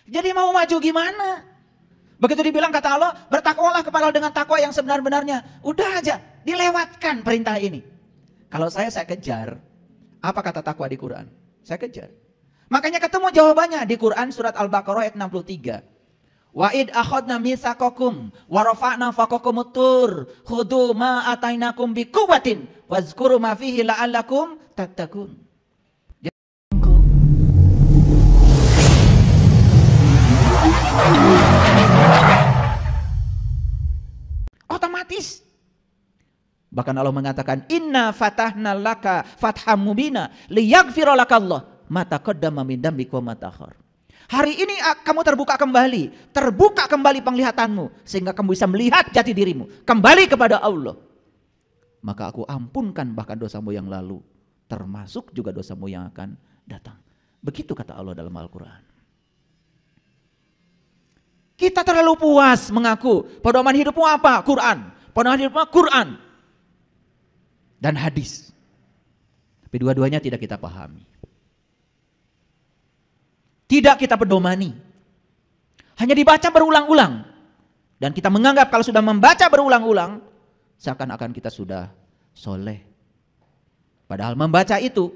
Jadi mau maju gimana? Begitu dibilang kata Allah, bertakwalah kepada Allah dengan takwa yang sebenar-benarnya. Udah aja, dilewatkan perintah ini. Kalau saya kejar. Apa kata takwa di Quran? Saya kejar. Makanya ketemu jawabannya di Quran surat Al-Baqarah ayat 63. Wa id akhadna mitsaqakum wa rafa'na fawqakumut tur khudhu ma atainakum biquwwatin wazkuru ma fihi la'allakum tattaqun. Otomatis. Bahkan Allah mengatakan inna fatahna laka fatham mubina liyaghfira lakallah ma taqaddama min dzambika wa ma ta'akhkhar. Hari ini kamu terbuka kembali penglihatanmu sehingga kamu bisa melihat jati dirimu kembali kepada Allah. Maka aku ampunkan bahkan dosamu yang lalu, termasuk juga dosamu yang akan datang. Begitu kata Allah dalam Al-Quran. Kita terlalu puas mengaku pedoman hidupmu apa? Quran. Pedoman hidupmu Quran dan hadis. Tapi dua-duanya tidak kita pahami. Tidak kita pedomani. Hanya dibaca berulang-ulang. Dan kita menganggap kalau sudah membaca berulang-ulang, seakan-akan kita sudah soleh. Padahal membaca itu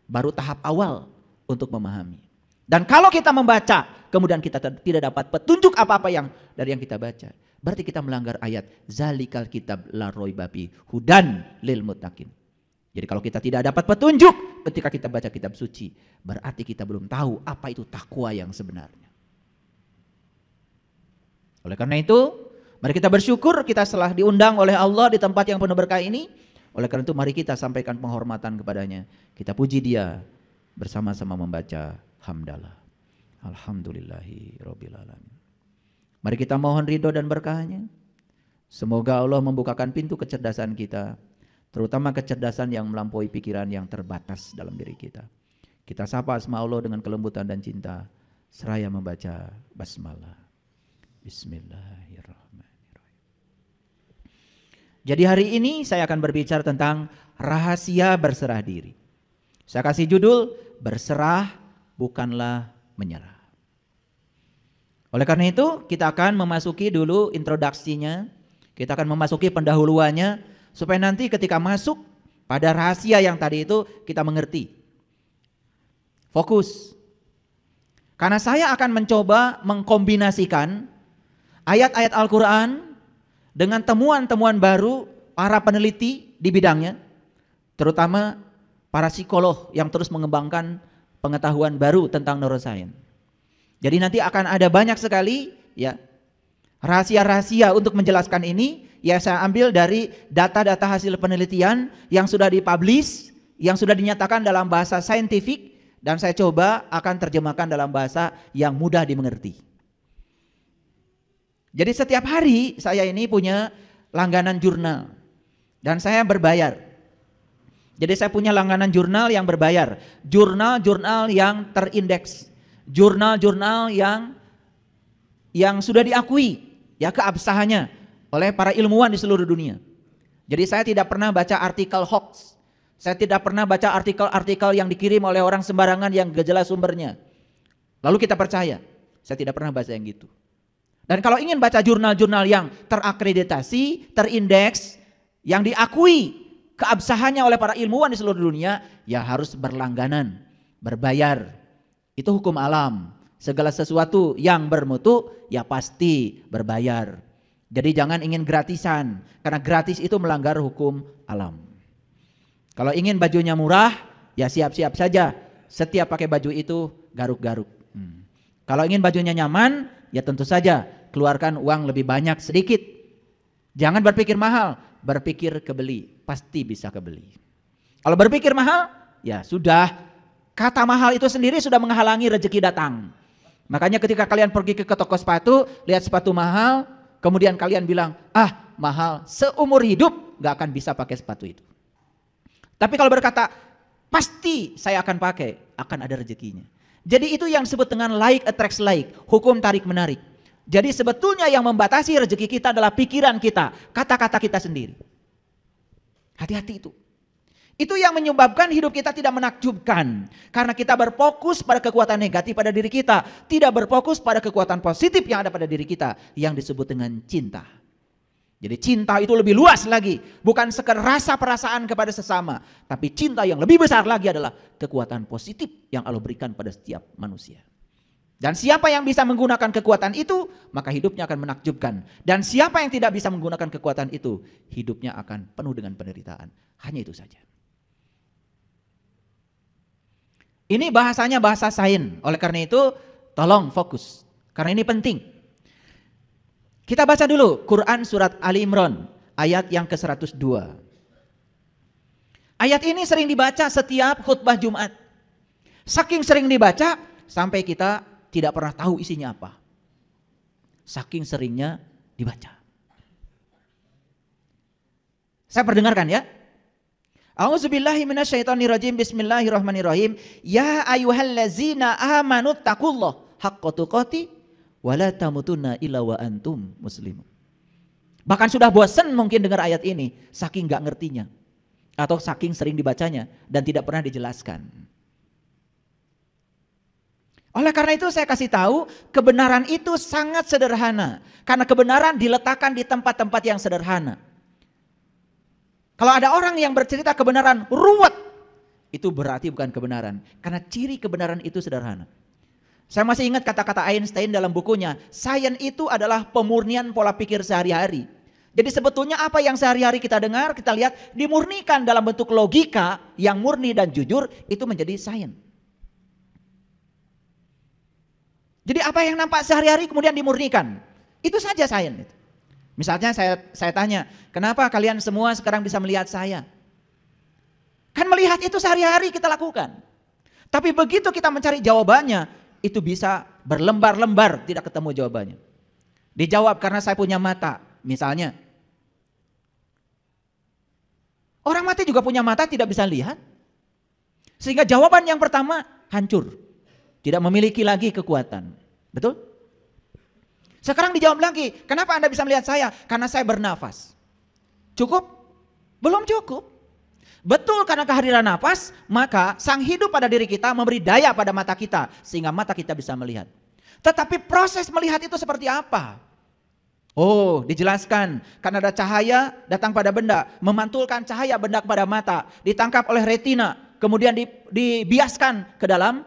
baru tahap awal untuk memahami. Dan kalau kita membaca, kemudian kita tidak dapat petunjuk apa-apa dari yang kita baca, berarti kita melanggar ayat zalikal kitab la raiba fi hudan lil muttaqin. Jadi kalau kita tidak dapat petunjuk ketika kita baca kitab suci, berarti kita belum tahu apa itu takwa yang sebenarnya. Oleh karena itu, mari kita bersyukur kita telah diundang oleh Allah di tempat yang penuh berkah ini. Oleh karena itu mari kita sampaikan penghormatan kepadanya. Kita puji Dia bersama-sama membaca hamdalah. Alhamdulillahi rabbil alamin. Mari kita mohon ridho dan berkahnya. Semoga Allah membukakan pintu kecerdasan kita, terutama kecerdasan yang melampaui pikiran yang terbatas dalam diri kita. Kita sapa asma Allah dengan kelembutan dan cinta, seraya membaca basmalah. Bismillahirrahmanirrahim. Jadi hari ini saya akan berbicara tentang rahasia berserah diri. Saya kasih judul, berserah bukanlah menyerah. Oleh karena itu kita akan memasuki dulu introduksinya, kita akan memasuki pendahuluannya, supaya nanti ketika masuk pada rahasia yang tadi itu kita mengerti. Fokus. Karena saya akan mencoba mengkombinasikan ayat-ayat Al-Quran dengan temuan-temuan baru para peneliti di bidangnya, terutama para psikolog yang terus mengembangkan pengetahuan baru tentang neuroscience. Jadi nanti akan ada banyak sekali ya rahasia-rahasia untuk menjelaskan ini. Ya saya ambil dari data-data hasil penelitian yang sudah dipublish, yang sudah dinyatakan dalam bahasa saintifik, dan saya coba akan terjemahkan dalam bahasa yang mudah dimengerti. Jadi setiap hari saya ini punya langganan jurnal dan saya berbayar. Jadi saya punya langganan jurnal yang berbayar, jurnal-jurnal yang terindeks, jurnal-jurnal yang sudah diakui ya keabsahannya oleh para ilmuwan di seluruh dunia. Jadi saya tidak pernah baca artikel hoax. Saya tidak pernah baca artikel-artikel yang dikirim oleh orang sembarangan yang gak jelas sumbernya. Lalu kita percaya. Saya tidak pernah baca yang gitu. Dan kalau ingin baca jurnal-jurnal yang terakreditasi, terindeks, yang diakui keabsahannya oleh para ilmuwan di seluruh dunia, ya harus berlangganan, berbayar. Itu hukum alam. Segala sesuatu yang bermutu ya pasti berbayar. Jadi jangan ingin gratisan, karena gratis itu melanggar hukum alam. Kalau ingin bajunya murah, ya siap-siap saja. Setiap pakai baju itu garuk-garuk. Kalau ingin bajunya nyaman, ya tentu saja keluarkan uang lebih banyak sedikit. Jangan berpikir mahal, berpikir kebeli, pasti bisa kebeli. Kalau berpikir mahal, ya sudah. Kata mahal itu sendiri sudah menghalangi rezeki datang. Makanya ketika kalian pergi ke toko sepatu, lihat sepatu mahal, kemudian kalian bilang, mahal, seumur hidup gak akan bisa pakai sepatu itu. Tapi kalau berkata, pasti saya akan pakai, akan ada rezekinya. Jadi itu yang disebut dengan like attracts like, hukum tarik menarik. Jadi sebetulnya yang membatasi rezeki kita adalah pikiran kita, kata-kata kita sendiri. Hati-hati itu. Itu yang menyebabkan hidup kita tidak menakjubkan. Karena kita berfokus pada kekuatan negatif pada diri kita. Tidak berfokus pada kekuatan positif yang ada pada diri kita. Yang disebut dengan cinta. Jadi cinta itu lebih luas lagi. Bukan sekedar rasa perasaan kepada sesama. Tapi cinta yang lebih besar lagi adalah kekuatan positif yang Allah berikan pada setiap manusia. Dan siapa yang bisa menggunakan kekuatan itu, maka hidupnya akan menakjubkan. Dan siapa yang tidak bisa menggunakan kekuatan itu, hidupnya akan penuh dengan penderitaan. Hanya itu saja. Ini bahasanya bahasa sains. Oleh karena itu tolong fokus. Karena ini penting. Kita baca dulu Quran surat Ali Imran ayat yang ke-102. Ayat ini sering dibaca setiap khutbah Jumat. Saking sering dibaca sampai kita tidak pernah tahu isinya apa. Saking seringnya dibaca. Saya perdengarkan ya. A'udzubillahi minasyaitonirrajim. Bismillahirrahmanirrahim. Ya ayyuhallazina amanu taqullaha haqqa tuqatih wa la tamutunna illa wa antum muslimun. Bahkan sudah bosan mungkin dengar ayat ini saking enggak ngertinya atau saking sering dibacanya dan tidak pernah dijelaskan. Oleh karena itu saya kasih tahu kebenaran itu sangat sederhana. Karena kebenaran diletakkan di tempat-tempat yang sederhana. Kalau ada orang yang bercerita kebenaran ruwet, itu berarti bukan kebenaran. Karena ciri kebenaran itu sederhana. Saya masih ingat kata-kata Einstein dalam bukunya, sains itu adalah pemurnian pola pikir sehari-hari. Jadi sebetulnya apa yang sehari-hari kita dengar, kita lihat dimurnikan dalam bentuk logika yang murni dan jujur, itu menjadi sains. Jadi apa yang nampak sehari-hari kemudian dimurnikan, itu saja sains. Misalnya saya tanya, kenapa kalian semua sekarang bisa melihat saya? Kan melihat itu sehari-hari kita lakukan. Tapi begitu kita mencari jawabannya, itu bisa berlembar-lembar tidak ketemu jawabannya. Dijawab karena saya punya mata, misalnya. Orang mati juga punya mata tidak bisa lihat. Sehingga jawaban yang pertama hancur. Tidak memiliki lagi kekuatan. Betul? Sekarang dijawab lagi, kenapa Anda bisa melihat saya? Karena saya bernafas. Cukup? Belum cukup. Betul, karena kehadiran nafas, maka sang hidup pada diri kita memberi daya pada mata kita. Sehingga mata kita bisa melihat. Tetapi proses melihat itu seperti apa? Oh, dijelaskan. Karena ada cahaya datang pada benda. Memantulkan cahaya benda kepada mata. Ditangkap oleh retina. Kemudian dibiaskan ke dalam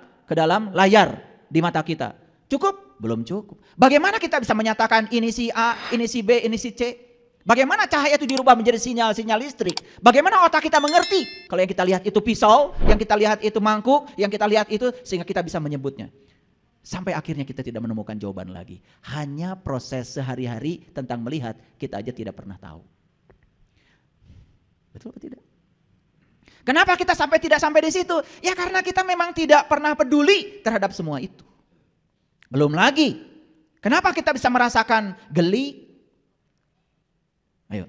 layar di mata kita. Cukup? Belum cukup. Bagaimana kita bisa menyatakan ini si A, ini si B, ini si C? Bagaimana cahaya itu dirubah menjadi sinyal listrik? Bagaimana otak kita mengerti? Kalau yang kita lihat itu pisau, yang kita lihat itu mangkuk, yang kita lihat itu sehingga kita bisa menyebutnya. Sampai akhirnya kita tidak menemukan jawaban lagi. Hanya proses sehari-hari tentang melihat kita aja tidak pernah tahu. Betul atau tidak? Kenapa kita tidak sampai di situ? Ya karena kita memang tidak pernah peduli terhadap semua itu. Belum lagi, kenapa kita bisa merasakan geli? Ayo.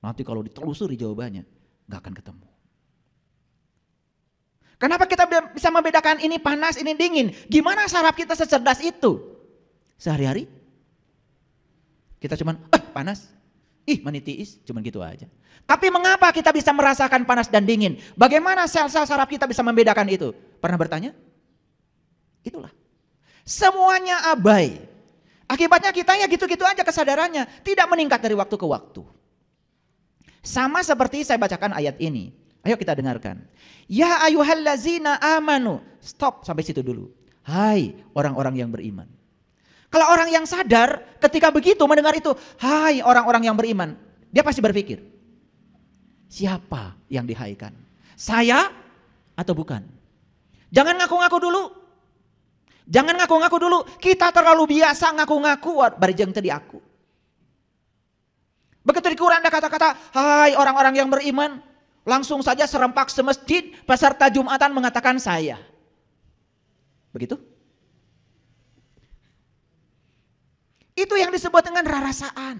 Nanti kalau ditelusuri jawabannya, gak akan ketemu. Kenapa kita bisa membedakan ini panas, ini dingin? Gimana saraf kita secerdas itu? Sehari-hari, kita cuman, panas, manitiis, cuman gitu aja. Tapi mengapa kita bisa merasakan panas dan dingin? Bagaimana sel-sel saraf kita bisa membedakan itu? Pernah bertanya? Itulah. Semuanya abai. Akibatnya kita ya gitu-gitu aja kesadarannya. Tidak meningkat dari waktu ke waktu. Sama seperti saya bacakan ayat ini. Ayo kita dengarkan. Ya ayyuhallazina amanu. Stop sampai situ dulu. Hai orang-orang yang beriman. Kalau orang yang sadar ketika begitu mendengar itu. Hai orang-orang yang beriman. Dia pasti berpikir. Siapa yang dihaikan? Saya atau bukan? Jangan ngaku-ngaku dulu. Jangan ngaku-ngaku dulu. Kita terlalu biasa ngaku-ngaku. Barijeng tadi aku. Begitu di Quran ada kata-kata. Hai orang-orang yang beriman. Langsung saja serempak semasjid. Peserta Jumatan mengatakan saya. Begitu. Itu yang disebut dengan rarasaan.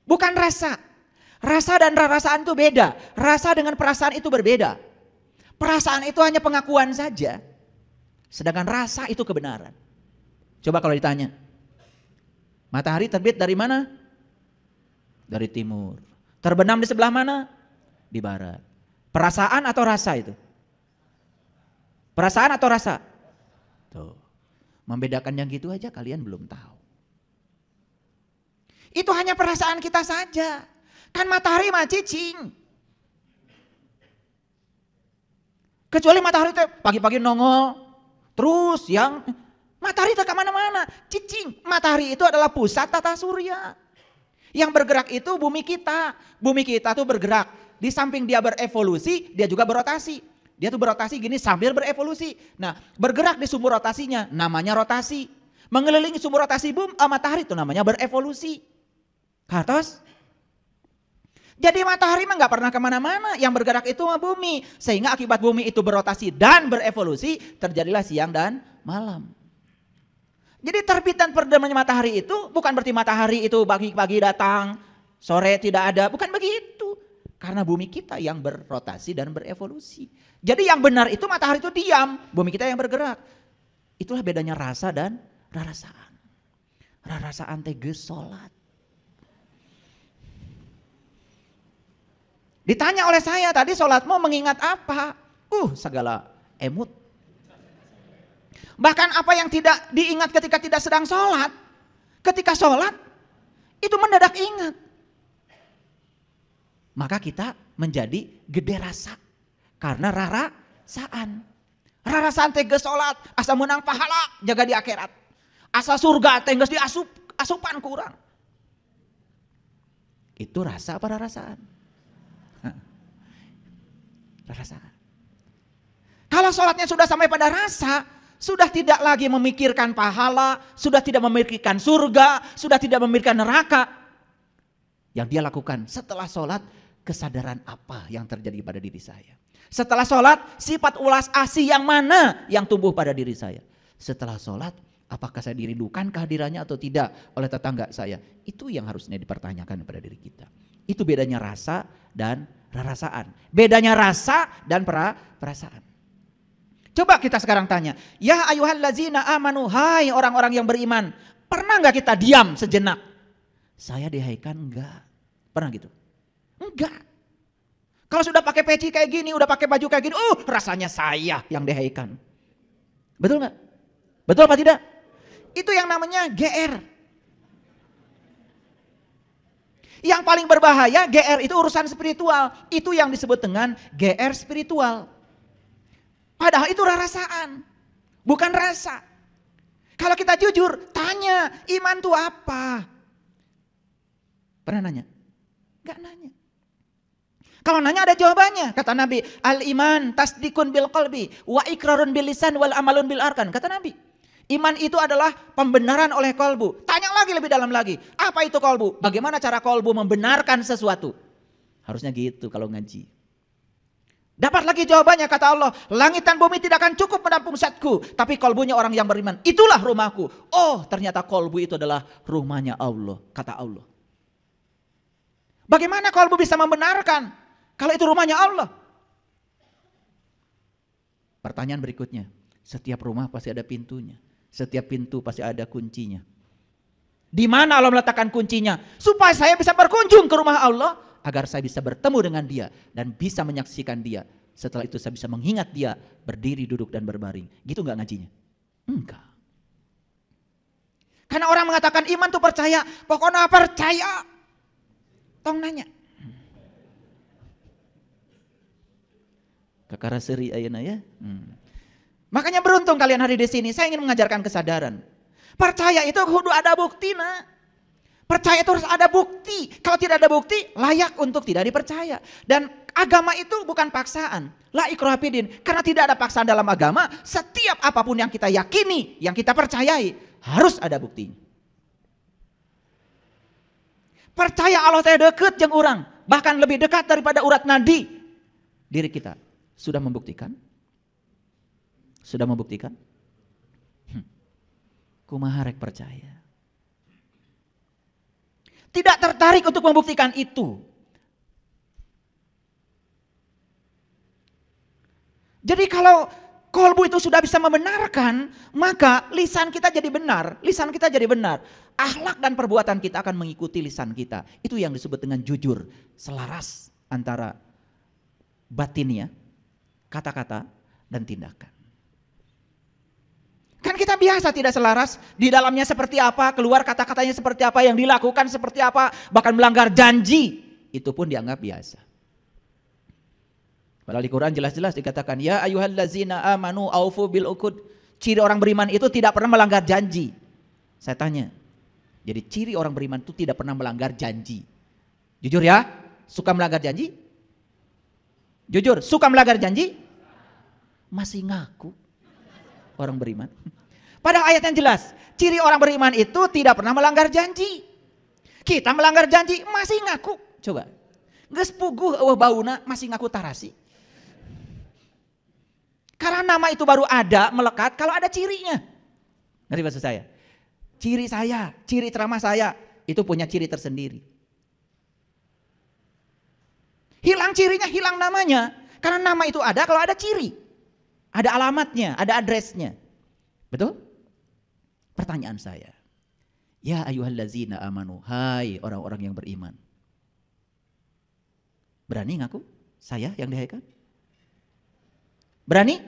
Bukan rasa. Rasa dan rarasaan itu beda. Rasa dengan perasaan itu berbeda. Perasaan itu hanya pengakuan saja. Sedangkan rasa itu kebenaran. Coba kalau ditanya. Matahari terbit dari mana? Dari timur. Terbenam di sebelah mana? Di barat. Perasaan atau rasa itu? Perasaan atau rasa? Tuh. Membedakan yang gitu aja kalian belum tahu. Itu hanya perasaan kita saja. Kan matahari mah cicing. Kecuali matahari itu pagi-pagi nongol. Terus yang matahari itu kemana-mana. Cicing. Matahari itu adalah pusat tata surya. Yang bergerak itu bumi kita. Bumi kita tuh bergerak. Di samping dia berevolusi, dia juga berotasi. Dia tuh berotasi gini sambil berevolusi. Nah, bergerak di sumber rotasinya namanya rotasi. Mengelilingi sumber rotasi matahari itu namanya berevolusi. Kartos? Jadi matahari mah nggak pernah kemana-mana. Yang bergerak itu bumi. Sehingga akibat bumi itu berotasi dan berevolusi, terjadilah siang dan malam. Jadi terbit dan terdamnya matahari itu bukan berarti matahari itu pagi-pagi datang, sore tidak ada. Bukan begitu. Karena bumi kita yang berotasi dan berevolusi. Jadi yang benar itu matahari itu diam, bumi kita yang bergerak. Itulah bedanya rasa dan rarasaan. Rarasaan teges sholat. Ditanya oleh saya tadi sholatmu mengingat apa? Segala emut. Bahkan apa yang tidak diingat ketika tidak sedang sholat. Ketika sholat itu mendadak ingat. Maka kita menjadi gede rasa. Karena rarasaan. Rarasaan teges sholat. Asa menang pahala jaga di akhirat. Asa surga teges di asupan kurang. Itu rasa apa rarasaan? Rarasaan. Kalau sholatnya sudah sampai pada rasa, sudah tidak lagi memikirkan pahala, sudah tidak memikirkan surga, sudah tidak memikirkan neraka. Yang dia lakukan setelah sholat, kesadaran apa yang terjadi pada diri saya. Setelah sholat, sifat ulas asih yang mana yang tumbuh pada diri saya. Setelah sholat, apakah saya dirindukan kehadirannya atau tidak oleh tetangga saya. Itu yang harusnya dipertanyakan pada diri kita. Itu bedanya rasa dan rarasaan. Bedanya rasa dan perasaan. Coba kita sekarang tanya. Ya ayyuhallazina amanu, hai orang-orang yang beriman. Pernah gak kita diam sejenak? Saya dihaikan enggak. Pernah gitu? Enggak. Kalau sudah pakai peci kayak gini, udah pakai baju kayak gini, rasanya saya yang dihaikan. Betul gak? Betul apa tidak? Itu yang namanya GR. Yang paling berbahaya GR itu urusan spiritual. Itu yang disebut dengan GR spiritual. Padahal itu rarasaan, bukan rasa. Kalau kita jujur, tanya iman itu apa? Pernah nanya? Gak nanya. Kalau nanya ada jawabannya. Kata Nabi, al-iman tasdikun bil qalbi wa ikrarun bil lisan wal amalun bil arkan. Kata Nabi, iman itu adalah pembenaran oleh kolbu. Tanya lagi lebih dalam lagi. Apa itu kolbu? Bagaimana cara kolbu membenarkan sesuatu? Harusnya gitu kalau ngaji. Dapat lagi jawabannya kata Allah. Langit dan bumi tidak akan cukup menampung zatku. Tapi kolbunya orang yang beriman. Itulah rumahku. Oh ternyata kolbu itu adalah rumahnya Allah. Kata Allah. Bagaimana kolbu bisa membenarkan? Kalau itu rumahnya Allah. Pertanyaan berikutnya. Setiap rumah pasti ada pintunya. Setiap pintu pasti ada kuncinya. Di mana Allah meletakkan kuncinya? Supaya saya bisa berkunjung ke rumah Allah. Agar saya bisa bertemu dengan dia. Dan bisa menyaksikan dia. Setelah itu saya bisa mengingat dia. Berdiri, duduk, dan berbaring. Gitu gak ngajinya? Enggak. Karena orang mengatakan iman tuh percaya. Pokoknya percaya. Tong nanya. Kakara seri ayana ya. Makanya beruntung kalian hari di sini. Saya ingin mengajarkan kesadaran. Percaya itu kudu ada bukti nak. Percaya itu harus ada bukti. Kalau tidak ada bukti, layak untuk tidak dipercaya. Dan agama itu bukan paksaan. La ikraha fiddin. Karena tidak ada paksaan dalam agama, setiap apapun yang kita yakini, yang kita percayai, harus ada buktinya. Percaya Allah teh deket jeung urang, bahkan lebih dekat daripada urat nadi. Diri kita sudah membuktikan? Sudah membuktikan? Kumaha rek percaya. Tidak tertarik untuk membuktikan itu. Jadi kalau Kolbu itu sudah bisa membenarkan, maka lisan kita jadi benar. Lisan kita jadi benar. Akhlak dan perbuatan kita akan mengikuti lisan kita. Itu yang disebut dengan jujur. Selaras antara batinnya, kata-kata, dan tindakan. Kan kita biasa tidak selaras. Di dalamnya seperti apa, keluar kata-katanya seperti apa, yang dilakukan seperti apa, bahkan melanggar janji. Itu pun dianggap biasa. Padahal di Quran jelas-jelas dikatakan, ya ayyuhallazina amanu aufu bil uqud. Ciri orang beriman itu tidak pernah melanggar janji. Saya tanya, jadi ciri orang beriman itu tidak pernah melanggar janji. Jujur ya, suka melanggar janji? Jujur, suka melanggar janji? Masih ngaku orang beriman. Padahal ayat yang jelas, ciri orang beriman itu tidak pernah melanggar janji. Kita melanggar janji, masih ngaku. Coba, geus puguh eueuh bauna masih ngaku tarasi. Karena nama itu baru ada, melekat kalau ada cirinya. Ngerti maksud saya? Ciri ceramah saya, itu punya ciri tersendiri. Hilang cirinya, hilang namanya. Karena nama itu ada kalau ada ciri. Ada alamatnya, ada addressnya. Betul? Pertanyaan saya. Ya ayyuhallazina amanu, hai orang-orang yang beriman. Berani ngaku saya yang dihaikan? Berani?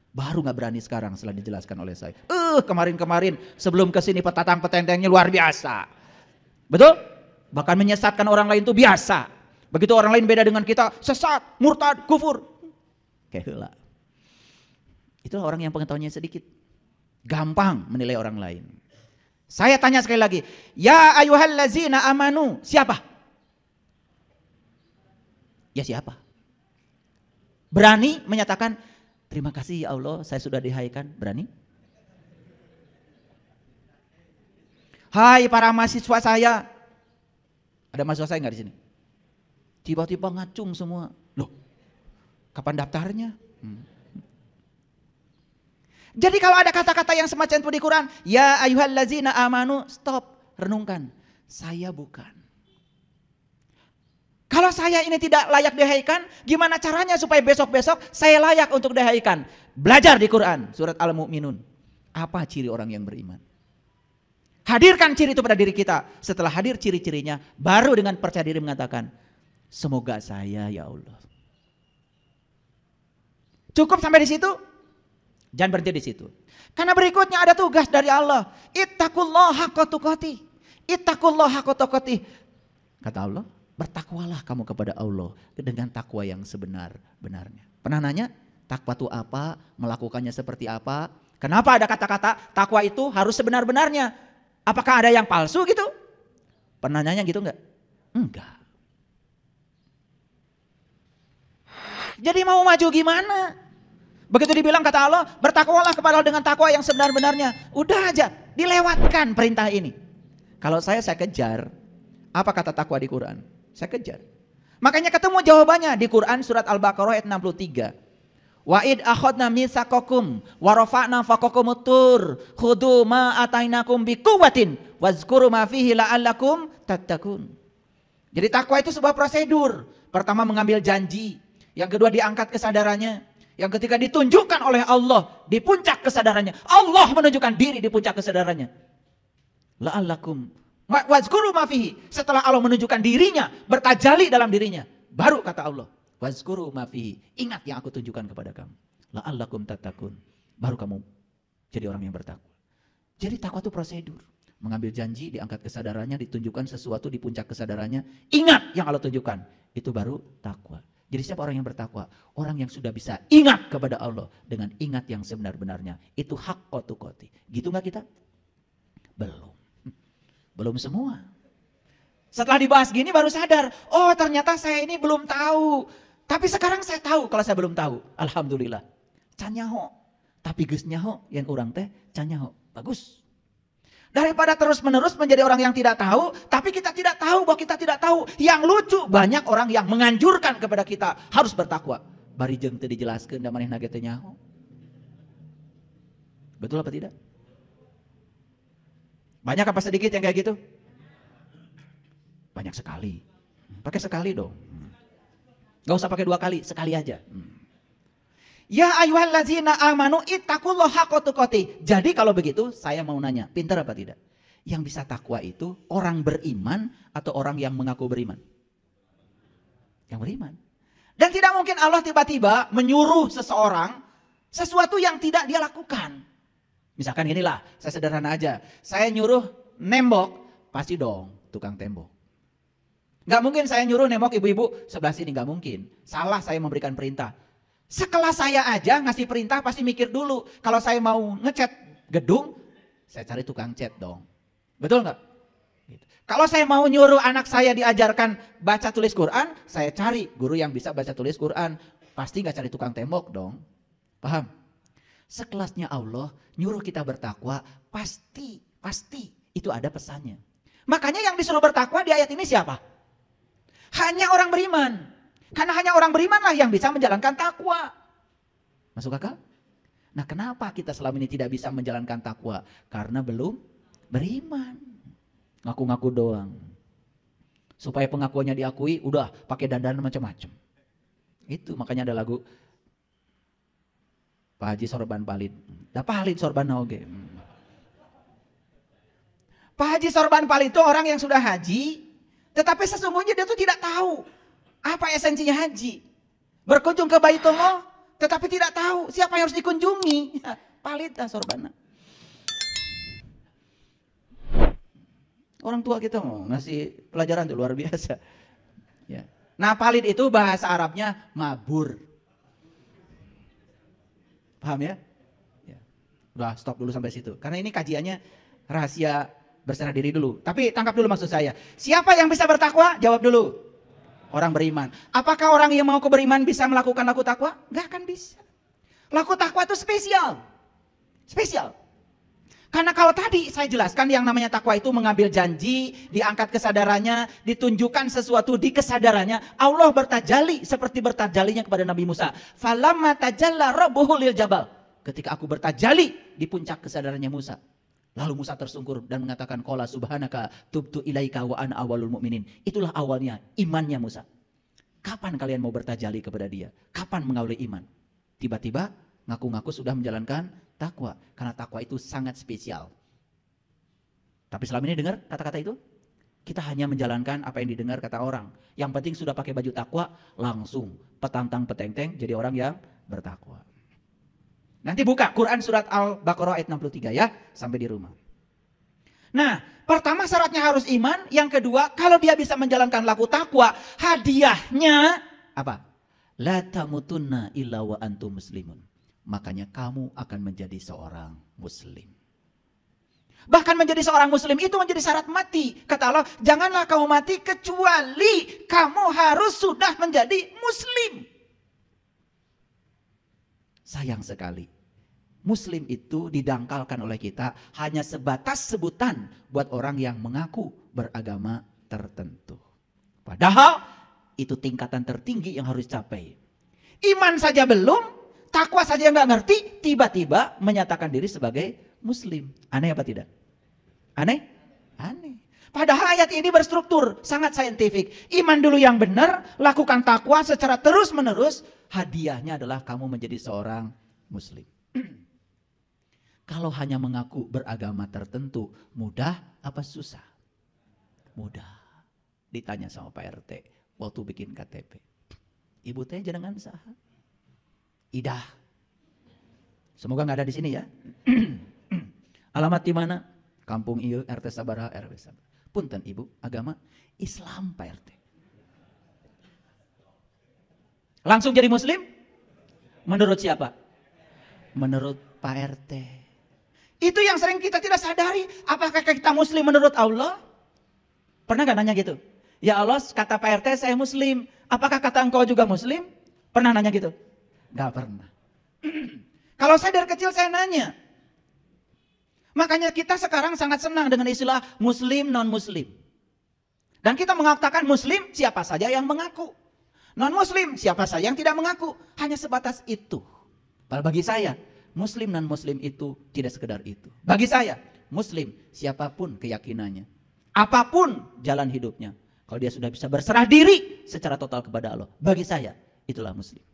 Baru gak berani sekarang setelah dijelaskan oleh saya. Kemarin-kemarin sebelum kesini petatang-petentengnya luar biasa. Betul? Bahkan menyesatkan orang lain itu biasa. Begitu orang lain beda dengan kita, sesat, murtad, kufur. Kayak itulah orang yang pengetahuannya sedikit. Gampang menilai orang lain. Saya tanya sekali lagi. Ya ayyuhallazina amanu. Siapa? Ya siapa? Berani menyatakan, terima kasih ya Allah saya sudah dihaikan. Berani? Hai para mahasiswa saya. Ada mahasiswa saya nggak di sini? Tiba-tiba ngacung semua. Loh, kapan daftarnya? Jadi kalau ada kata-kata yang semacam itu di Quran, ya ayyuhallazina amanu, stop, renungkan. Saya bukan. Kalau saya ini tidak layak dihaikan, gimana caranya supaya besok-besok saya layak untuk dihaikan? Belajar di Quran, surat Al-Mu'minun. Apa ciri orang yang beriman? Hadirkan ciri itu pada diri kita. Setelah hadir ciri-cirinya, baru dengan percaya diri mengatakan, semoga saya ya Allah. Cukup sampai di situ? Jangan berhenti di situ. Karena berikutnya ada tugas dari Allah. Ittaqullaha haqqa tuqatih. Ittaqullaha haqqa tuqatih. Kata Allah, bertakwalah kamu kepada Allah dengan takwa yang sebenar-benarnya. Pernah nanya, takwa itu apa? Melakukannya seperti apa? Kenapa ada kata-kata takwa itu harus sebenar-benarnya? Apakah ada yang palsu gitu? Pernah nanya gitu enggak? Enggak. Jadi mau maju gimana? Begitu dibilang kata Allah, bertakwalah kepada Allah dengan takwa yang sebenar-benarnya. Udah aja, dilewatkan perintah ini. Kalau saya kejar, apa kata takwa di Quran? Saya kejar. Makanya ketemu jawabannya di Quran surat Al-Baqarah ayat 63. Wa id akhadna mitsaqakum wa rafa'na fawqakumut tur khudhu ma atainakum biquwwatin wazkuru ma fihi la'allakum tattaqun. Jadi takwa itu sebuah prosedur. Pertama mengambil janji, yang kedua diangkat kesadarannya, yang ketiga ditunjukkan oleh Allah di puncak kesadarannya. Allah menunjukkan diri di puncak kesadarannya. La'allakum wazkuru ma fihi. Setelah Allah menunjukkan dirinya, bertajali dalam dirinya, baru kata Allah, wazkuru ma fihi. Ingat yang aku tunjukkan kepada kamu. La'allakum tattaqun. Baru kamu jadi orang yang bertakwa. Jadi takwa itu prosedur. Mengambil janji, diangkat kesadarannya, ditunjukkan sesuatu di puncak kesadarannya. Ingat yang Allah tunjukkan. Itu baru takwa. Jadi siapa orang yang bertakwa? Orang yang sudah bisa ingat kepada Allah dengan ingat yang sebenar-benarnya. Itu haqqa tuqatih. Gitu gak kita? Belum. Belum semua. Setelah dibahas gini baru sadar. Oh ternyata saya ini belum tahu. Tapi sekarang saya tahu kalau saya belum tahu. Alhamdulillah. Canyaho. Tapi geus nyaho yang orang teh canyaho. Bagus. Daripada terus-menerus menjadi orang yang tidak tahu, tapi kita tidak tahu bahwa kita tidak tahu. Yang lucu, banyak orang yang menganjurkan kepada kita harus bertakwa. Bari jeung teu dijelaskeun da manehna ge teu nyaho. Betul apa tidak? Banyak apa sedikit yang kayak gitu? Banyak sekali. Pakai sekali dong. Gak usah pakai 2 kali, sekali aja. Ya ayyuhallazina amanu ittaqullaha haqqa tuqatih. Jadi kalau begitu saya mau nanya, pintar apa tidak? Yang bisa takwa itu orang beriman atau orang yang mengaku beriman? Yang beriman. Dan tidak mungkin Allah tiba-tiba menyuruh seseorang sesuatu yang tidak dia lakukan. Misalkan inilah, saya sederhana aja. Saya nyuruh nembok, pasti dong tukang tembok. Gak mungkin saya nyuruh nembok ibu-ibu sebelah sini, gak mungkin. Salah saya memberikan perintah. Sekelas saya aja ngasih perintah pasti mikir dulu. Kalau saya mau ngecat gedung, saya cari tukang cat dong. Betul gak? Kalau saya mau nyuruh anak saya diajarkan baca tulis Quran, saya cari guru yang bisa baca tulis Quran. Pasti gak cari tukang tembok dong. Paham? Sekelasnya Allah nyuruh kita bertakwa, pasti itu ada pesannya. Makanya yang disuruh bertakwa di ayat ini siapa? Hanya orang beriman. Karena hanya orang beriman lah yang bisa menjalankan takwa. Masuk akal? Nah, kenapa kita selama ini tidak bisa menjalankan takwa? Karena belum beriman. Ngaku-ngaku doang. Supaya pengakuannya diakui, udah pakai dandan macam-macam. Itu makanya ada lagu Pak Haji Sorban Palit. Dah palit sorban oge. Pak Haji Sorban Palit itu orang yang sudah haji, tetapi sesungguhnya dia tuh tidak tahu apa esensinya haji. Berkunjung ke Baitullah, tetapi tidak tahu siapa yang harus dikunjungi. Palit dah sorban. Orang tua kita mau ngasih pelajaran itu luar biasa. Ya. Nah, palit itu bahasa Arabnya mabur. Paham ya? Ya. Udah stop dulu sampai situ. Karena ini kajiannya rahasia berserah diri dulu. Tapi tangkap dulu maksud saya. Siapa yang bisa bertakwa? Jawab dulu. Orang beriman. Apakah orang yang mau beriman bisa melakukan laku takwa? Gak akan bisa. Laku takwa itu spesial. Spesial. Karena kalau tadi saya jelaskan yang namanya takwa itu mengambil janji, diangkat kesadarannya, ditunjukkan sesuatu di kesadarannya. Allah bertajali seperti bertajalinya kepada Nabi Musa. Falamma tajalla rabbuhu lil jabal. Ketika aku bertajali di puncak kesadarannya Musa. Lalu Musa tersungkur dan mengatakan qala subhanaka tubtu ilaika wa ana awwalul mu'minin. Itulah awalnya imannya Musa. Kapan kalian mau bertajali kepada dia? Kapan mengawali iman? Tiba-tiba ngaku-ngaku sudah menjalankan takwa. Karena takwa itu sangat spesial. Tapi selama ini dengar kata-kata itu? Kita hanya menjalankan apa yang didengar kata orang. Yang penting sudah pakai baju takwa, langsung petantang petenteng jadi orang yang bertakwa. Nanti buka Quran surat Al-Baqarah ayat 63 ya. Sampai di rumah. Nah, pertama syaratnya harus iman. Yang kedua, kalau dia bisa menjalankan laku takwa, hadiahnya apa? La tamutunna illa wa antum muslimun. Makanya kamu akan menjadi seorang muslim. Bahkan menjadi seorang muslim itu menjadi syarat mati. Kata Allah, janganlah kamu mati kecuali kamu harus sudah menjadi muslim. Sayang sekali. Muslim itu didangkalkan oleh kita hanya sebatas sebutan buat orang yang mengaku beragama tertentu. Padahal itu tingkatan tertinggi yang harus dicapai. Iman saja belum, takwa saja nggak ngerti, tiba-tiba menyatakan diri sebagai muslim. Aneh apa tidak? Aneh? Aneh. Padahal ayat ini berstruktur, sangat saintifik. Iman dulu yang benar, lakukan takwa secara terus-menerus. Hadiahnya adalah kamu menjadi seorang muslim. Kalau hanya mengaku beragama tertentu, mudah apa susah? Mudah. Ditanya sama Pak RT waktu bikin KTP. Ibu teh jenengan saha? Idah. Semoga nggak ada di sini ya. Alamat di mana? Kampung ieu RT sabaraha RW sabaraha. Punten ibu, agama Islam Pak RT. Langsung jadi muslim? Menurut siapa? Menurut Pak RT. Itu yang sering kita tidak sadari. Apakah kita muslim menurut Allah? Pernah gak nanya gitu? Ya Allah, kata Pak RT saya muslim. Apakah kata engkau juga muslim? Pernah nanya gitu? Gak pernah. Kalau saya dari kecil saya nanya. Makanya kita sekarang sangat senang dengan istilah muslim non-muslim. Dan kita mengatakan muslim siapa saja yang mengaku. Non-muslim siapa saja yang tidak mengaku. Hanya sebatas itu. Padahal bagi saya, muslim non-muslim itu tidak sekedar itu. Bagi saya, muslim siapapun keyakinannya. Apapun jalan hidupnya. Kalau dia sudah bisa berserah diri secara total kepada Allah. Bagi saya, itulah muslim.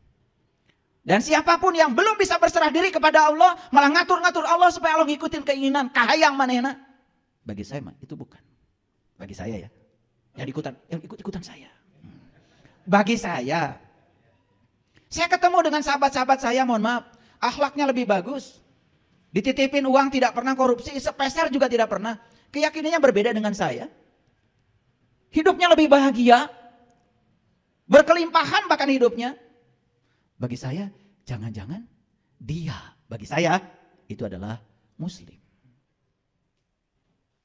Dan siapapun yang belum bisa berserah diri kepada Allah, malah ngatur-ngatur Allah supaya Allah ngikutin keinginan, kahayang manehna. Bagi saya itu bukan. Bagi saya ya. Yang ikut-ikutan saya. Bagi saya ketemu dengan sahabat-sahabat saya, mohon maaf, akhlaknya lebih bagus. Dititipin uang tidak pernah korupsi, sepeser juga tidak pernah. Keyakinannya berbeda dengan saya. Hidupnya lebih bahagia. Berkelimpahan bahkan hidupnya. Bagi saya, jangan-jangan dia, bagi saya, itu adalah Muslim.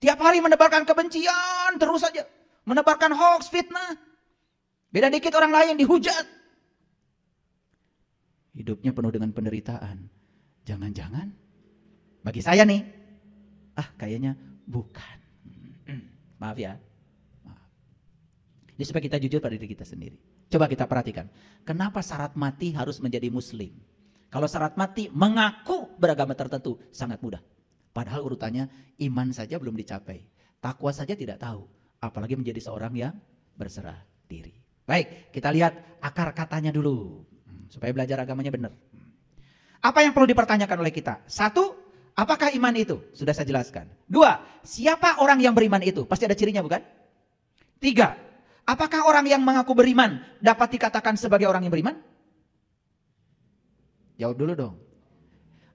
Tiap hari menebarkan kebencian, terus saja. Menebarkan hoax, fitnah. Beda dikit orang lain dihujat. Hidupnya penuh dengan penderitaan. Jangan-jangan, bagi saya nih, kayaknya bukan. Maaf ya. Maaf. Jadi supaya kita jujur pada diri kita sendiri. Coba kita perhatikan, kenapa syarat mati harus menjadi Muslim? Kalau syarat mati mengaku beragama tertentu, sangat mudah. Padahal urutannya iman saja belum dicapai. Takwa saja tidak tahu. Apalagi menjadi seorang yang berserah diri. Baik, kita lihat akar katanya dulu. Supaya belajar agamanya benar. Apa yang perlu dipertanyakan oleh kita? Satu, apakah iman itu? Sudah saya jelaskan. Dua, siapa orang yang beriman itu? Pasti ada cirinya bukan? Tiga, apakah orang yang mengaku beriman dapat dikatakan sebagai orang yang beriman? Jawab dulu dong.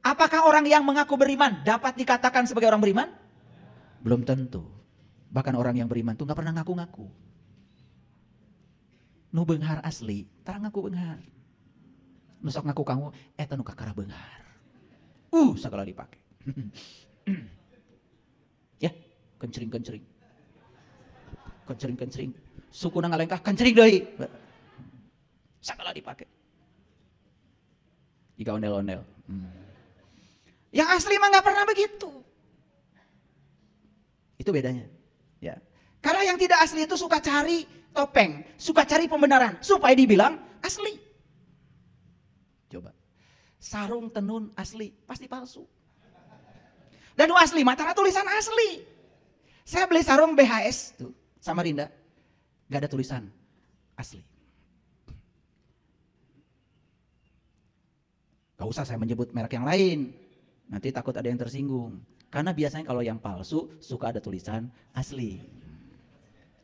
Apakah orang yang mengaku beriman dapat dikatakan sebagai orang beriman? Belum tentu. Bahkan orang yang beriman itu gak pernah ngaku-ngaku. Nu beunghar asli, tarang ngaku beunghar. Nu sok ngaku kamu, eta nu kakara beunghar. Sagala dipake. Ya, kencering-kencering. Kencering-kencering. Sukuna ngalengkah kencering deui. Sagala dipake. Jika ondel-ondel. Yang asli mah nggak pernah begitu. Itu bedanya. Ya. Karena yang tidak asli itu suka cari topeng, suka cari pembenaran supaya dibilang asli. Coba. Sarung tenun asli, pasti palsu. Dan asli mah tara tulisan asli. Saya beli sarung BHS tuh, Samarinda. Gak ada tulisan asli. Gak usah saya menyebut merek yang lain. Nanti takut ada yang tersinggung. Karena biasanya kalau yang palsu suka ada tulisan asli.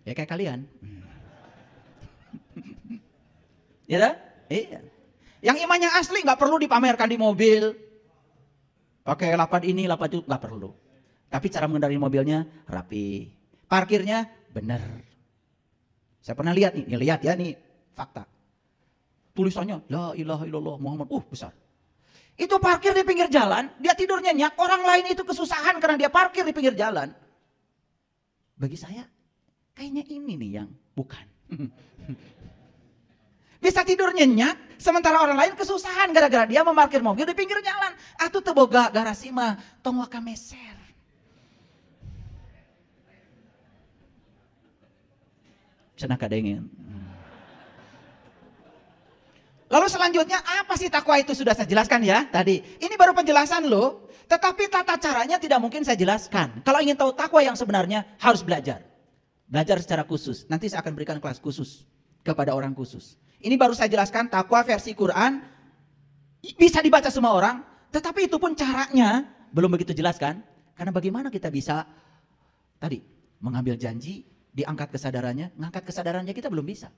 Ya kayak kalian. Ya dah? Iya. Yang imannya asli gak perlu dipamerkan di mobil. Pakai lapan ini, lapan itu gak perlu. Tapi cara mengendarai mobilnya rapi. Parkirnya benar. Saya pernah lihat nih, lihat ya nih fakta. Tulisannya la ilaha illallah Muhammad, besar. Itu parkir di pinggir jalan, dia tidur nyenyak, orang lain itu kesusahan karena dia parkir di pinggir jalan. Bagi saya, kayaknya ini nih yang bukan. Bisa tidur nyenyak, sementara orang lain kesusahan gara-gara dia memarkir mobil di pinggir jalan. Atuh teu boga garasi mah, tong waka meser. Cenah kadengin. Lalu selanjutnya apa sih takwa itu sudah saya jelaskan ya tadi. Ini baru penjelasan loh. Tetapi tata caranya tidak mungkin saya jelaskan. Kalau ingin tahu takwa yang sebenarnya harus belajar. Belajar secara khusus. Nanti saya akan berikan kelas khusus kepada orang khusus. Ini baru saya jelaskan takwa versi Quran. Bisa dibaca semua orang. Tetapi itu pun caranya belum begitu jelas kan. Karena bagaimana kita bisa tadi mengambil janji, diangkat kesadarannya. Ngangkat kesadarannya kita belum bisa.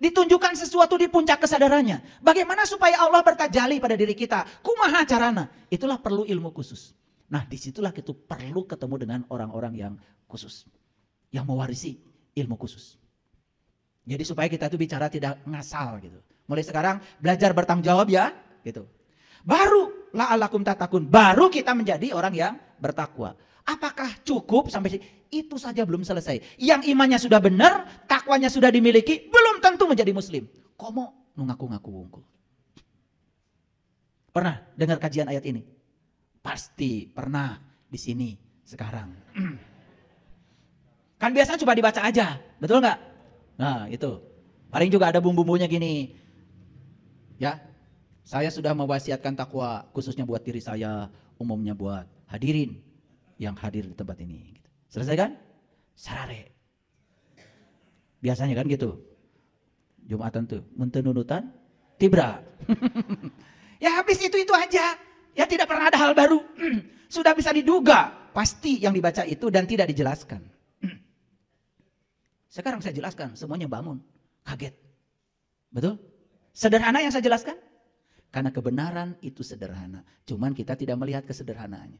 Ditunjukkan sesuatu di puncak kesadarannya. Bagaimana supaya Allah bertajali pada diri kita. Kumaha carana. Itulah perlu ilmu khusus. Nah disitulah kita perlu ketemu dengan orang-orang yang khusus. Yang mewarisi ilmu khusus. Jadi supaya kita itu bicara tidak ngasal gitu. Mulai sekarang belajar bertanggung jawab ya. Gitu. Baru la'alakum tatakun. Baru kita menjadi orang yang bertakwa. Apakah cukup sampai sini? Itu saja belum selesai. Yang imannya sudah benar, takwanya sudah dimiliki, belum tentu menjadi muslim. Komo nu ngaku-ngaku wungkul. Pernah dengar kajian ayat ini? Pasti pernah di sini sekarang. Kan biasanya coba dibaca aja, betul nggak? Nah itu, paling juga ada bumbu-bumbunya gini. Ya, saya sudah mewasiatkan takwa khususnya buat diri saya, umumnya buat hadirin yang hadir di tempat ini. Selesai kan? Sarare. Biasanya kan gitu. Jumatan tuh, munten nunutan, tibra. Ya habis itu aja. Ya tidak pernah ada hal baru. Sudah bisa diduga pasti yang dibaca itu dan tidak dijelaskan. Sekarang saya jelaskan, semuanya bangun, kaget. Betul? Sederhana yang saya jelaskan? Karena kebenaran itu sederhana. Cuman kita tidak melihat kesederhanaannya.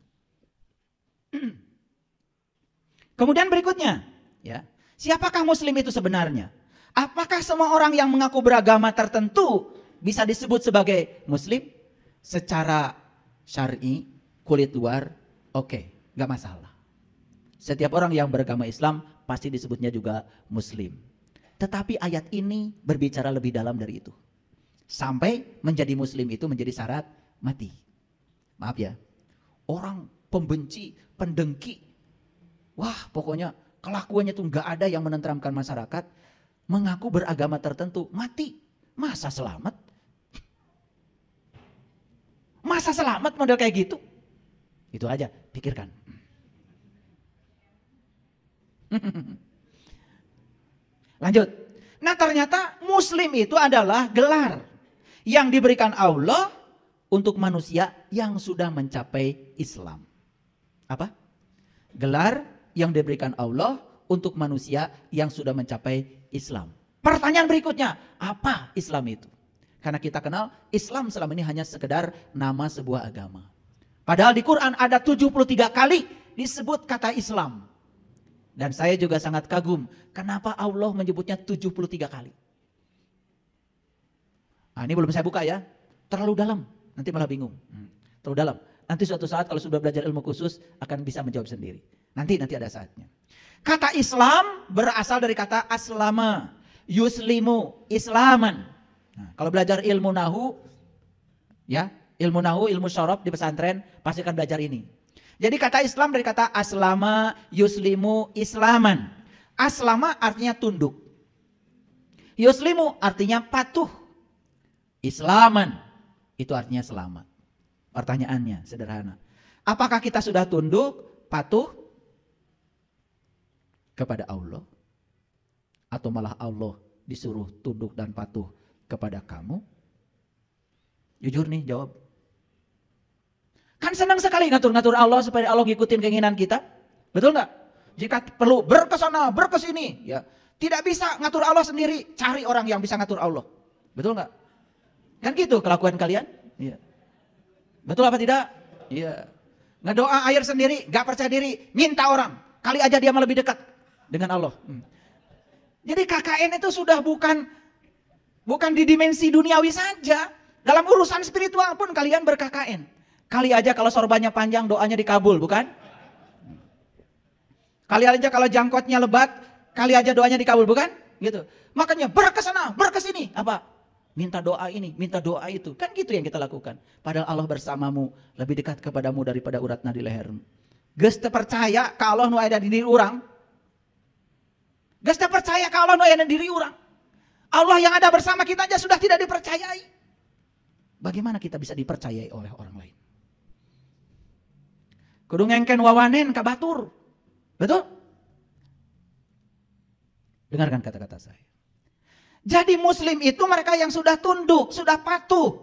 Kemudian berikutnya, ya, siapakah muslim itu sebenarnya? Apakah semua orang yang mengaku beragama tertentu bisa disebut sebagai muslim? Secara syar'i, kulit luar, oke, gak masalah. Setiap orang yang beragama Islam pasti disebutnya juga muslim. Tetapi ayat ini berbicara lebih dalam dari itu. Sampai menjadi muslim itu menjadi syarat mati. Maaf ya, orang pembenci, pendengki, wah pokoknya kelakuannya tuh gak ada yang menenteramkan masyarakat, mengaku beragama tertentu, mati. Masa selamat? Masa selamat model kayak gitu? Itu aja, pikirkan. Lanjut. Nah ternyata muslim itu adalah gelar yang diberikan Allah untuk manusia yang sudah mencapai Islam. Apa? Gelar yang diberikan Allah untuk manusia yang sudah mencapai Islam. Pertanyaan berikutnya, apa Islam itu? Karena kita kenal Islam selama ini hanya sekedar nama sebuah agama. Padahal di Quran ada 73 kali disebut kata Islam. Dan saya juga sangat kagum, kenapa Allah menyebutnya 73 kali. Nah ini belum saya buka ya, terlalu dalam, nanti malah bingung. Terlalu dalam, nanti suatu saat kalau sudah belajar ilmu khusus akan bisa menjawab sendiri. Nanti ada saatnya. Kata Islam berasal dari kata aslama, yuslimu, islaman. Nah, kalau belajar ilmu nahu, ya ilmu nahu, ilmu syarab di pesantren pasti akan belajar ini. Jadi kata Islam dari kata aslama, yuslimu, islaman. Aslama artinya tunduk. Yuslimu artinya patuh. Islaman itu artinya selamat. Pertanyaannya sederhana. Apakah kita sudah tunduk, patuh kepada Allah? Atau malah Allah disuruh tunduk dan patuh kepada kamu? Jujur nih jawab. Kan senang sekali ngatur-ngatur Allah supaya Allah ngikutin keinginan kita. Betul nggak? Jika perlu berkesana, berkesini. Ya. Tidak bisa ngatur Allah sendiri. Cari orang yang bisa ngatur Allah. Betul nggak? Kan gitu kelakuan kalian? Iya. Betul apa tidak? Iya. Ngedoa air sendiri, gak percaya diri. Minta orang. Kali aja dia malah lebih dekat dengan Allah. Jadi KKN itu sudah bukan di dimensi duniawi saja. Dalam urusan spiritual pun kalian ber-KKN. Kali aja kalau sorbannya panjang doanya dikabul, bukan? Kali aja kalau jangkotnya lebat, kali aja doanya dikabul, bukan? Gitu. Makanya berkesana, berkesini. Apa? Minta doa ini, minta doa itu. Kan gitu yang kita lakukan. Padahal Allah bersamamu, lebih dekat kepadamu daripada urat nadi lehermu. Geus teu percaya kalau nu ada di diri orang. Geus teu percaya kalau nu ada di diri orang. Allah yang ada bersama kita aja sudah tidak dipercayai. Bagaimana kita bisa dipercayai oleh orang lain? Kudu ngengken wawanen ka batur. Betul? Dengarkan kata-kata saya. Jadi muslim itu mereka yang sudah tunduk, sudah patuh.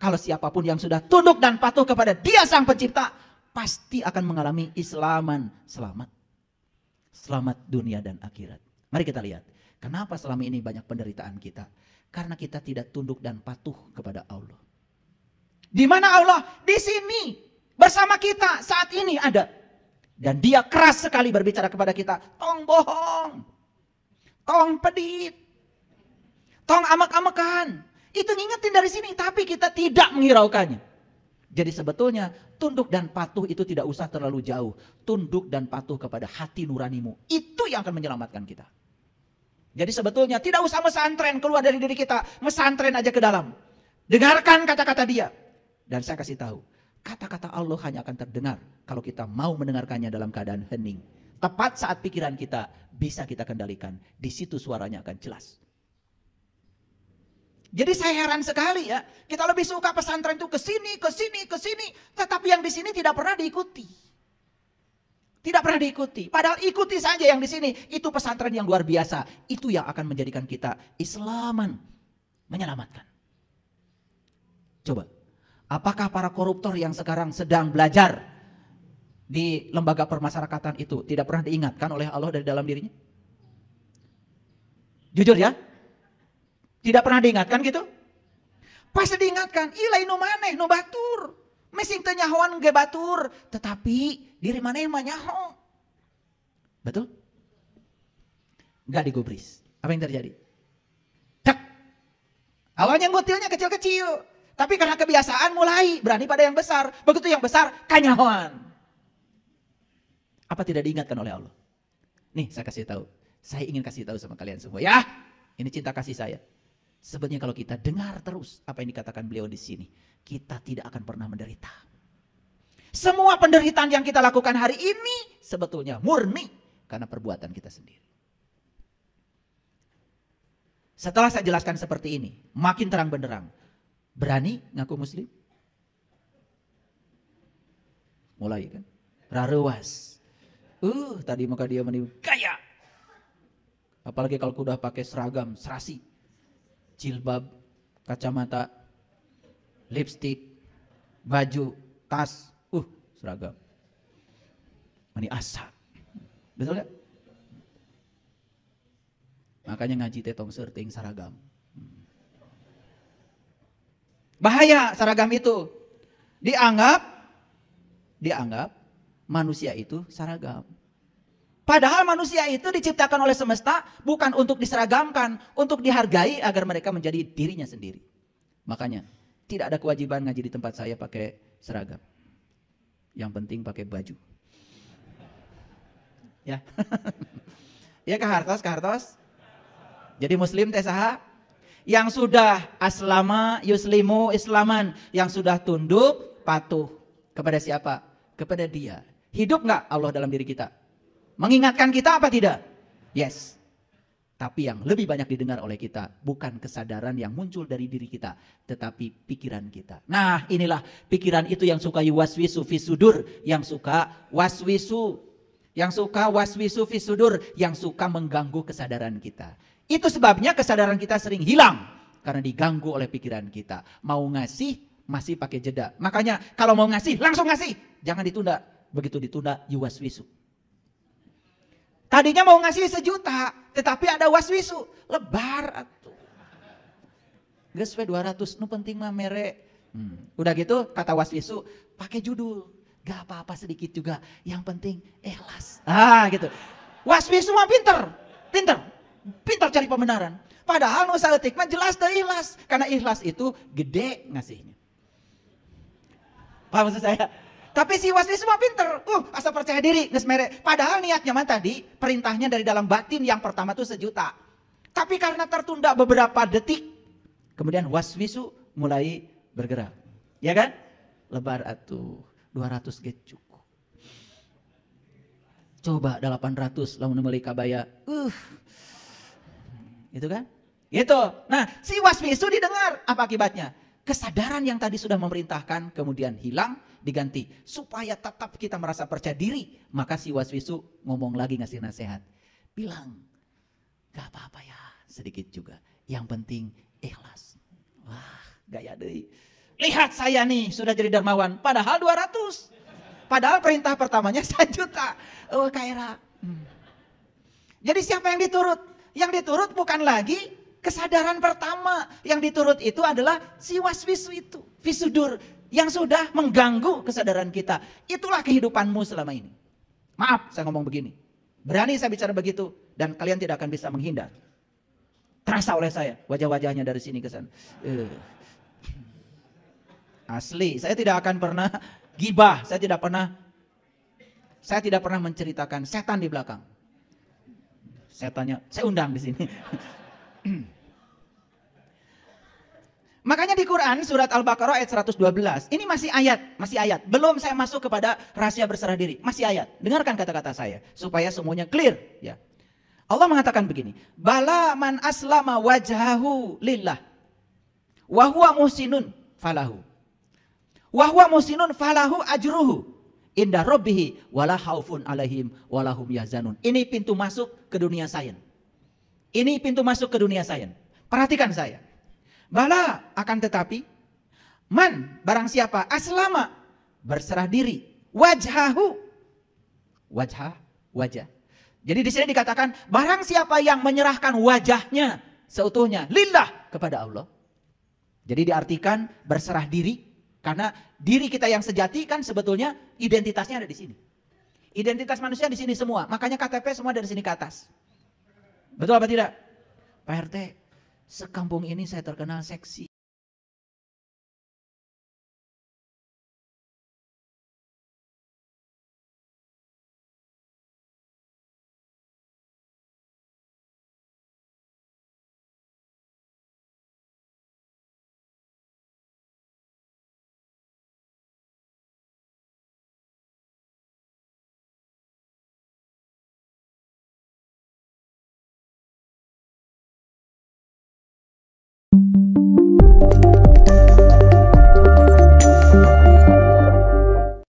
Kalau siapapun yang sudah tunduk dan patuh kepada Dia Sang Pencipta, pasti akan mengalami islaman, selamat. Selamat dunia dan akhirat. Mari kita lihat, kenapa selama ini banyak penderitaan kita? Karena kita tidak tunduk dan patuh kepada Allah. Di mana Allah? Di sini. Bersama kita saat ini ada. Dan Dia keras sekali berbicara kepada kita. Tong bohong. Tong pedit. Tong amak-amakan. Itu ngingetin dari sini. Tapi kita tidak menghiraukannya. Jadi sebetulnya tunduk dan patuh itu tidak usah terlalu jauh. Tunduk dan patuh kepada hati nuranimu. Itu yang akan menyelamatkan kita. Jadi sebetulnya tidak usah mesantren keluar dari diri kita. Mesantren aja ke dalam. Dengarkan kata-kata Dia. Dan saya kasih tahu. Kata-kata Allah hanya akan terdengar kalau kita mau mendengarkannya dalam keadaan hening. Tepat saat pikiran kita bisa kita kendalikan. Di situ suaranya akan jelas. Jadi saya heran sekali ya. Kita lebih suka pesantren itu ke sini, ke sini, ke sini. Tetapi yang di sini tidak pernah diikuti. Tidak pernah diikuti. Padahal ikuti saja yang di sini. Itu pesantren yang luar biasa. Itu yang akan menjadikan kita Islaman. Menyelamatkan. Coba. Apakah para koruptor yang sekarang sedang belajar di lembaga permasyarakatan itu tidak pernah diingatkan oleh Allah dari dalam dirinya? Jujur ya? Tidak pernah diingatkan gitu? Pasti diingatkan, ilai nu maneh nu batur. Mesing teu nyahoan ge batur, tetapi diri maneh mah nyaho. Betul? Enggak digubris. Apa yang terjadi? Tak. Awalnya ngutilnya kecil-kecil, tapi karena kebiasaan mulai berani pada yang besar. Begitu yang besar kanyahoan. Apa tidak diingatkan oleh Allah? Nih saya kasih tahu. Saya ingin kasih tahu sama kalian semua ya. Ini cinta kasih saya. Sebenarnya kalau kita dengar terus apa yang dikatakan beliau di sini, kita tidak akan pernah menderita. Semua penderitaan yang kita lakukan hari ini sebetulnya murni karena perbuatan kita sendiri. Setelah saya jelaskan seperti ini, makin terang benderang. Berani ngaku muslim? Mulai kan? Rarewas. Tadi muka dia menipu gaya. Apalagi kalau udah pakai seragam, serasi. Jilbab, kacamata, lipstik, baju, tas, seragam. Ini asa. Betul gak? Makanya ngaji tetong serting seragam. Bahaya seragam itu. Dianggap manusia itu seragam. Padahal manusia itu diciptakan oleh semesta bukan untuk diseragamkan, untuk dihargai agar mereka menjadi dirinya sendiri. Makanya tidak ada kewajiban ngaji di tempat saya pakai seragam. Yang penting pakai baju. Ya. Ya kehartos. Jadi muslim teh saha? Yang sudah aslama yuslimu islaman, yang sudah tunduk patuh kepada siapa? Kepada Dia. Hidup nggak Allah dalam diri kita? Mengingatkan kita apa tidak? Yes. Tapi yang lebih banyak didengar oleh kita bukan kesadaran yang muncul dari diri kita, tetapi pikiran kita. Nah, inilah pikiran itu yang suka yuwaswisu fisudur, yang suka waswisu fisudur, yang suka mengganggu kesadaran kita. Itu sebabnya kesadaran kita sering hilang karena diganggu oleh pikiran kita. Mau ngasih masih pakai jeda. Makanya kalau mau ngasih langsung ngasih, jangan ditunda. Begitu ditunda yuwaswisu. Tadinya mau ngasih 1 juta, tetapi ada waswisu, lebar atuh. Geus we 200, nu penting mah mere. Udah gitu kata waswisu, pakai judul. Gak apa-apa sedikit juga, yang penting ikhlas. Gitu. Waswisu mah pinter cari pembenaran. Padahal nu saeutik mah jelas teu ikhlas, karena ikhlas itu gede ngasihnya. Paham maksud saya? Tapi si waswisu mah pinter, asa percaya diri, geus mere. Padahal niatnya mah tadi perintahnya dari dalam batin yang pertama tuh 1 juta. Tapi karena tertunda beberapa detik, kemudian waswisu mulai bergerak. Ya kan? Lebar atuh, 200 ge cukup. Coba 800 lamun meuli kabaya. Itu kan? Gitu. Nah, si waswisu didengar, apa akibatnya? Kesadaran yang tadi sudah memerintahkan kemudian hilang, diganti. Supaya tetap kita merasa percaya diri. Maka si waswisu ngomong lagi ngasih nasihat. Bilang, gak apa-apa ya sedikit juga. Yang penting ikhlas. Wah gaya deh. Lihat saya nih sudah jadi dermawan. Padahal 200. Padahal perintah pertamanya 1 juta. Kaira. Jadi siapa yang diturut? Yang diturut bukan lagi kesadaran pertama. Yang diturut itu adalah si waswisu itu. Fisudur. Yang sudah mengganggu kesadaran kita. Itulah kehidupanmu selama ini. Maaf saya ngomong begini. Berani saya bicara begitu. Dan kalian tidak akan bisa menghindar. Terasa oleh saya wajah-wajahnya dari sini ke sana. Asli, saya tidak akan pernah gibah. Saya tidak pernah menceritakan setan di belakang. Setannya saya undang di sini. Makanya di Quran surat Al-Baqarah ayat 112. Ini masih ayat. Belum saya masuk kepada rahasia berserah diri. Masih ayat. Dengarkan kata-kata saya supaya semuanya clear, ya. Allah mengatakan begini, bala man aslama wajhahu lillah wa huwa muhsinun falahu. Wa huwa muhsinun falahu ajruhu inda rabbih wala khaufun alaihim wala hum yahzanun. Ini pintu masuk ke dunia sains. Perhatikan saya. Bala akan tetapi Man, barang siapa, aslama, berserah diri, wajhahu, wajah. Jadi di sini dikatakan, barang siapa yang menyerahkan wajahnya seutuhnya, lillah, kepada Allah. Jadi diartikan berserah diri, karena diri kita yang sejati kan sebetulnya identitasnya ada di sini. Identitas manusia di sini semua, makanya KTP semua dari sini ke atas. Betul apa tidak? Pak RT, sekampung ini saya terkenal seksi.